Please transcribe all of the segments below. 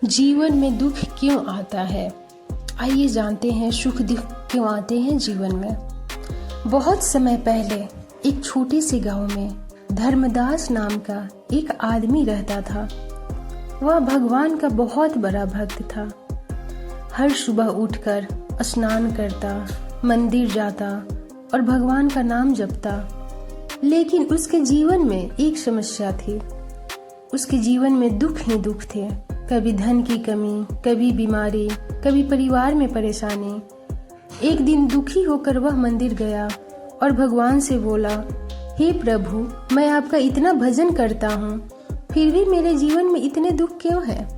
जीवन में दुख क्यों आता है? आइए जानते हैं सुख दुख क्यों आते हैं जीवन में। बहुत समय पहले एक छोटे से गांव में धर्मदास नाम का एक आदमी रहता था। वह भगवान का बहुत बड़ा भक्त था। हर सुबह उठकर स्नान करता, मंदिर जाता और भगवान का नाम जपता। लेकिन उसके जीवन में एक समस्या थी। उसके जीवन में दुख ही दुख थे। कभी धन की कमी, कभी बीमारी, कभी परिवार में परेशानी। एक दिन दुखी होकर वह मंदिर गया और भगवान से बोला, हे प्रभु, मैं आपका इतना भजन करता हूँ, फिर भी मेरे जीवन में इतने दुख क्यों है?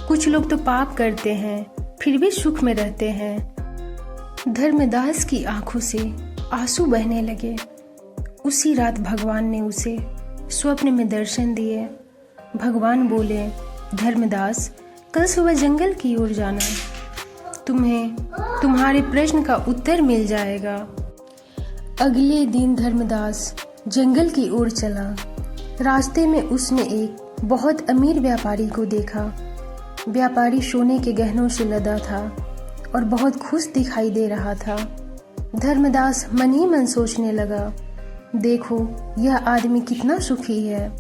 कुछ लोग तो पाप करते हैं, फिर भी सुख में रहते हैं। धर्मदास की आंखों से आंसू बहने लगे। उसी रात भगवान ने उसे स्वप्न में दर्शन दिए। भगवान बोले, धर्मदास, कल सुबह जंगल की ओर जाना, तुम्हें तुम्हारे प्रश्न का उत्तर मिल जाएगा। अगले दिन धर्मदास जंगल की ओर चला। रास्ते में उसने एक बहुत अमीर व्यापारी को देखा। व्यापारी सोने के गहनों से लदा था और बहुत खुश दिखाई दे रहा था। धर्मदास मन ही मन सोचने लगा, देखो यह आदमी कितना सुखी है।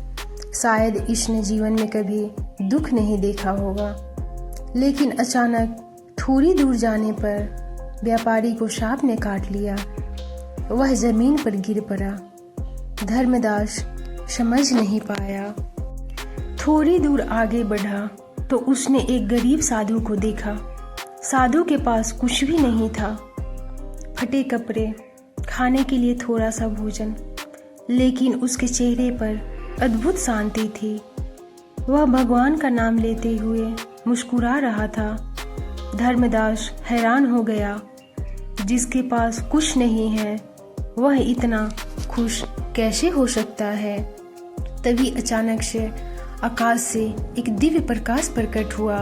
शायद इसने जीवन में कभी दुख नहीं देखा होगा। लेकिन अचानक थोड़ी दूर जाने पर व्यापारी को सांप ने काट लिया। वह जमीन पर गिर पड़ा। धर्मदास समझ नहीं पाया। थोड़ी दूर आगे बढ़ा तो उसने एक गरीब साधु को देखा। साधु के पास कुछ भी नहीं था, फटे कपड़े, खाने के लिए थोड़ा सा भोजन, लेकिन उसके चेहरे पर अद्भुत शांति थी। वह भगवान का नाम लेते हुए मुस्कुरा रहा था। धर्मदास हैरान हो गया, जिसके पास कुछ नहीं है वह इतना खुश कैसे हो सकता है? तभी अचानक से आकाश से एक दिव्य प्रकाश प्रकट हुआ।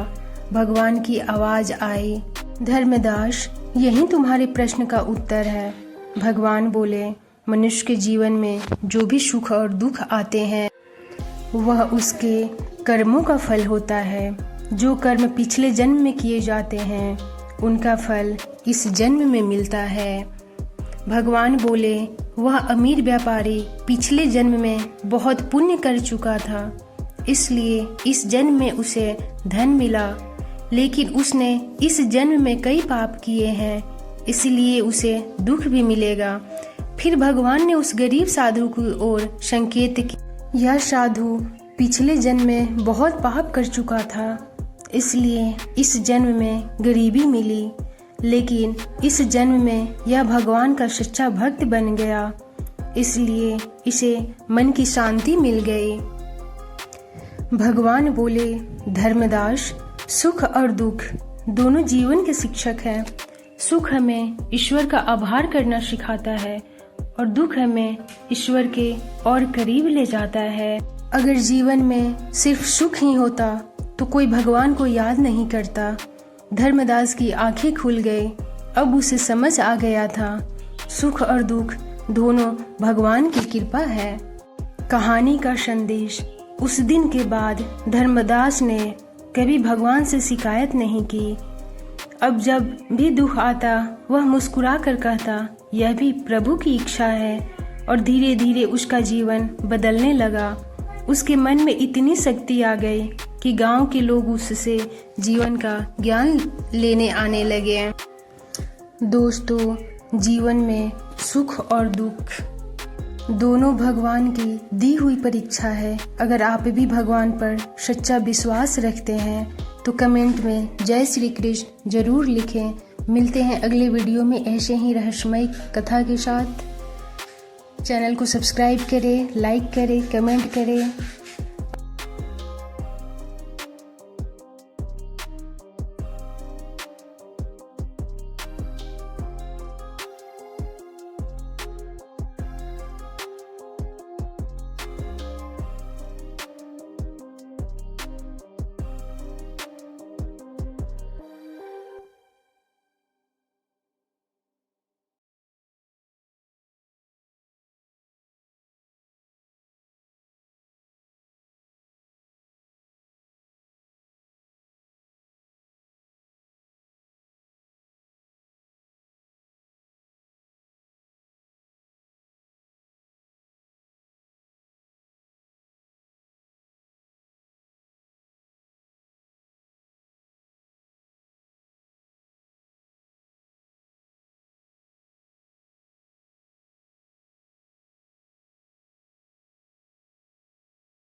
भगवान की आवाज आई, धर्मदास, यही तुम्हारे प्रश्न का उत्तर है। भगवान बोले, मनुष्य के जीवन में जो भी सुख और दुख आते हैं वह उसके कर्मों का फल होता है। जो कर्म पिछले जन्म में किए जाते हैं उनका फल इस जन्म में मिलता है। भगवान बोले, वह अमीर व्यापारी पिछले जन्म में बहुत पुण्य कर चुका था, इसलिए इस जन्म में उसे धन मिला। लेकिन उसने इस जन्म में कई पाप किए हैं, इसलिए उसे दुख भी मिलेगा। फिर भगवान ने उस गरीब साधु की ओर संकेत किया। यह साधु पिछले जन्म में बहुत पाप कर चुका था, इसलिए इस जन्म में गरीबी मिली। लेकिन इस जन्म में यह भगवान का सच्चा भक्त बन गया, इसलिए इसे मन की शांति मिल गई। भगवान बोले, धर्मदास, सुख और दुख दोनों जीवन के शिक्षक हैं। सुख हमें ईश्वर का आभार करना सिखाता है और दुख हमें ईश्वर के और करीब ले जाता है। अगर जीवन में सिर्फ सुख ही होता तो कोई भगवान को याद नहीं करता। धर्मदास की आंखें खुल गई। अब उसे समझ आ गया था, सुख और दुख दोनों भगवान की कृपा है। कहानी का संदेश, उस दिन के बाद धर्मदास ने कभी भगवान से शिकायत नहीं की। अब जब भी दुख आता वह मुस्कुरा कर कहता, यह भी प्रभु की इच्छा है, और धीरे धीरे उसका जीवन बदलने लगा। उसके मन में इतनी शक्ति आ गई कि गांव के लोग उससे जीवन का ज्ञान लेने आने लगे। दोस्तों, जीवन में सुख और दुख दोनों भगवान की दी हुई परीक्षा है। अगर आप भी भगवान पर सच्चा विश्वास रखते हैं तो कमेंट में जय श्री कृष्ण जरूर लिखें। मिलते हैं अगले वीडियो में ऐसे ही रहस्यमय कथा के साथ। चैनल को सब्सक्राइब करें, लाइक करें, कमेंट करें।